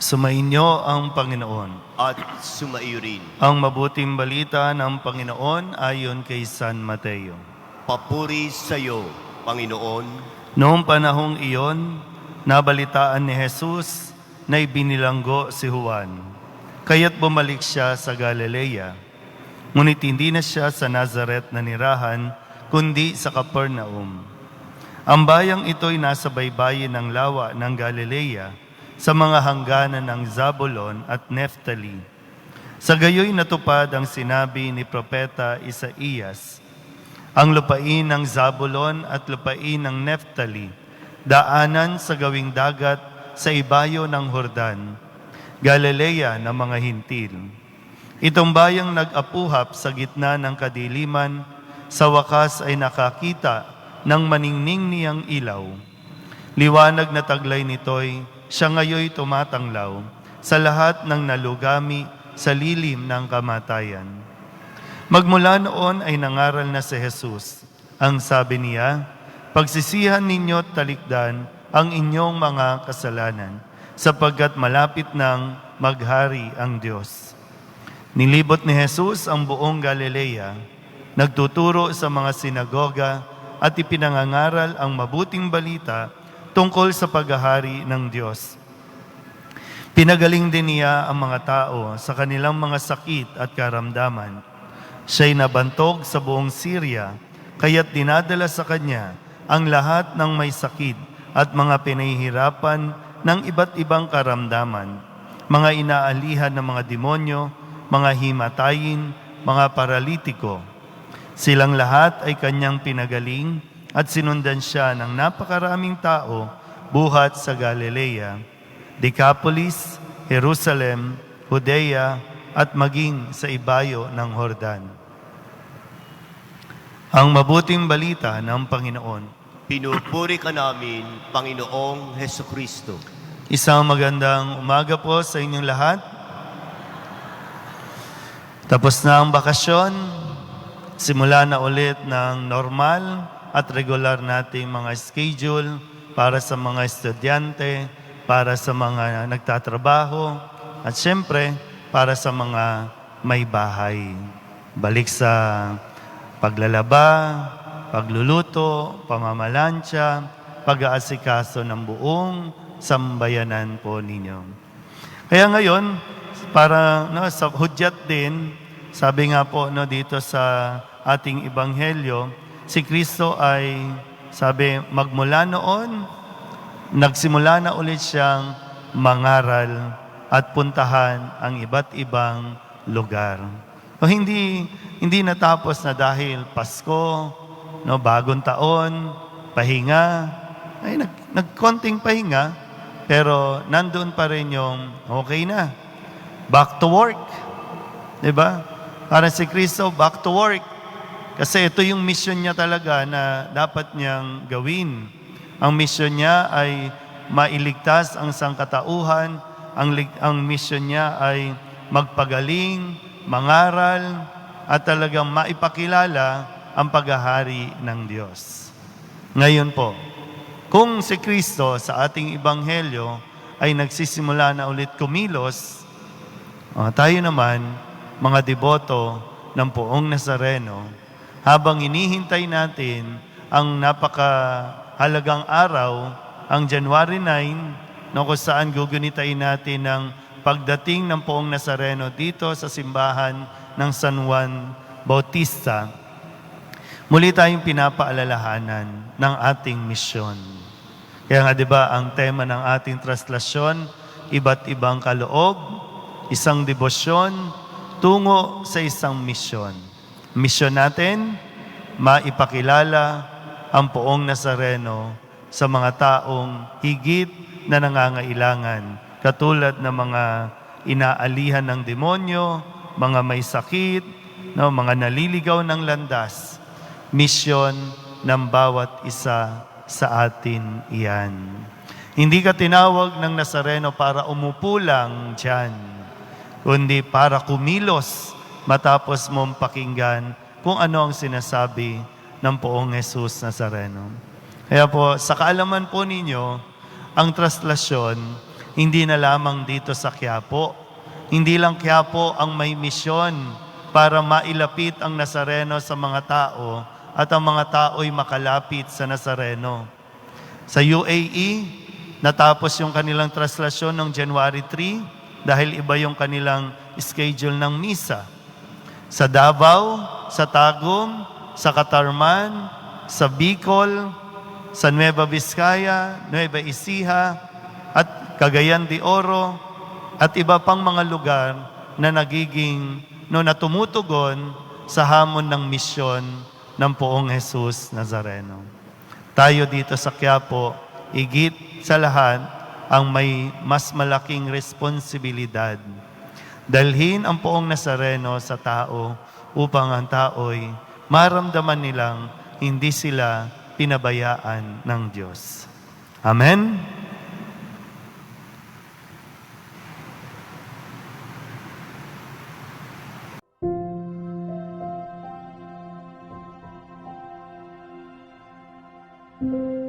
Sumainyo ang Panginoon. At sumaiyo rin. Ang mabuting balita ng Panginoon ayon kay San Mateo. Papuri sa iyo, Panginoon. Noong panahong iyon, nabalitaan ni Jesus na ibinilanggo si Juan. Kaya't bumalik siya sa Galilea. Ngunit hindi na siya sa Nazaret na nirahan, kundi sa Capernaum. Ang bayang ito'y nasa baybayin ng lawa ng Galilea, sa mga hangganan ng Zabulon at Neftali. Sa gayoy natupad ang sinabi ni Propeta Isaías, ang lupain ng Zabulon at lupain ng Neftali, daanan sa gawing dagat sa ibayo ng Hordan, Galilea ng mga hintil. Itong bayang nag-apuhap sa gitna ng kadiliman, sa wakas ay nakakita ng maningning niyang ilaw. Liwanag na taglay nito'y siya ngayoy tumatanglaw sa lahat ng nalugami sa lilim ng kamatayan. Magmula noon ay nangaral na si Jesus. Ang sabi niya, pagsisihan ninyo't talikdan ang inyong mga kasalanan, sapagkat malapit nang maghari ang Diyos. Nilibot ni Jesus ang buong Galilea, nagtuturo sa mga sinagoga at ipinangangaral ang mabuting balita tungkol sa paghahari ng Diyos. Pinagaling din niya ang mga tao sa kanilang mga sakit at karamdaman. Siya'y nabantog sa buong Syria, kaya't dinadala sa kanya ang lahat ng may sakit at mga pinahihirapan ng iba't ibang karamdaman, mga inaalihan ng mga demonyo, mga himatayin, mga paralitiko. Silang lahat ay kanyang pinagaling at sinundan siya ng napakaraming tao buhat sa Galilea, Decapolis, Jerusalem, Judea, at maging sa ibayo ng Hordan. Ang mabuting balita ng Panginoon. Pinupuri ka namin, Panginoong Hesukristo. Isang magandang umaga po sa inyong lahat. Tapos na ang bakasyon, simula na ulit ng normal at regular nating mga schedule para sa mga estudyante, para sa mga nagtatrabaho, at syempre, para sa mga may bahay. Balik sa paglalaba, pagluluto, pamamalansya, pag-aasikaso ng buong sambayanan po ninyo. Kaya ngayon, para sa hudyat din, sabi nga po dito sa ating ebanghelyo, si Kristo ay, sabi, magmula noon, nagsimula na ulit siyang mangaral at puntahan ang iba't ibang lugar. O hindi natapos na dahil Pasko, bagong taon, pahinga, ay nagkonting pahinga, pero nandun pa rin yung okay na, back to work. Diba? Para si Kristo, back to work. Kasi ito yung mission niya talaga na dapat niyang gawin. Ang mission niya ay mailigtas ang sangkatauhan. Ang mission niya ay magpagaling, mangaral, at talagang maipakilala ang paghahari ng Diyos. Ngayon po, kung si Kristo sa ating ebanghelyo ay nagsisimula na ulit kumilos, tayo naman, mga deboto ng Poong Nazareno, habang inihintay natin ang napakahalagang araw, ang January 9, kung saan gugunitain natin ang pagdating ng Poong Nazareno dito sa simbahan ng San Juan Bautista, muli tayong pinapaalalahanan ng ating misyon. Kaya nga diba, ang tema ng ating traslasyon, iba't ibang kaloob, isang debosyon, tungo sa isang misyon. Misyon natin, maipakilala ang Poong Nazareno sa mga taong higit na nangangailangan, katulad ng mga inaalihan ng demonyo, mga may sakit, mga naliligaw ng landas. Misyon ng bawat isa sa atin iyan. Hindi ka tinawag ng Nazareno para umupo lang dyan, kundi para kumilos matapos mong pakinggan kung ano ang sinasabi ng Poong Jesus Nazareno. Kaya po, sa kaalaman po ninyo, ang traslasyon hindi na lamang dito sa Quiapo. Hindi lang Quiapo ang may misyon para mailapit ang Nazareno sa mga tao at ang mga tao'y makalapit sa Nazareno. Sa UAE, natapos yung kanilang traslasyon noong January 3 dahil iba yung kanilang schedule ng misa. Sa Davao, sa Tagum, sa Catarman, sa Bicol, sa Nueva Vizcaya, Nueva Ecija, at Cagayan de Oro, at iba pang mga lugar na na tumutugon sa hamon ng misyon ng Poong Jesus Nazareno. Tayo dito sa Quiapo, higit sa lahat, ang may mas malaking responsibilidad. Dalhin ang Poong Nazareno sa tao upang ang tao'y maramdaman nilang hindi sila pinabayaan ng Diyos. Amen? Thank you.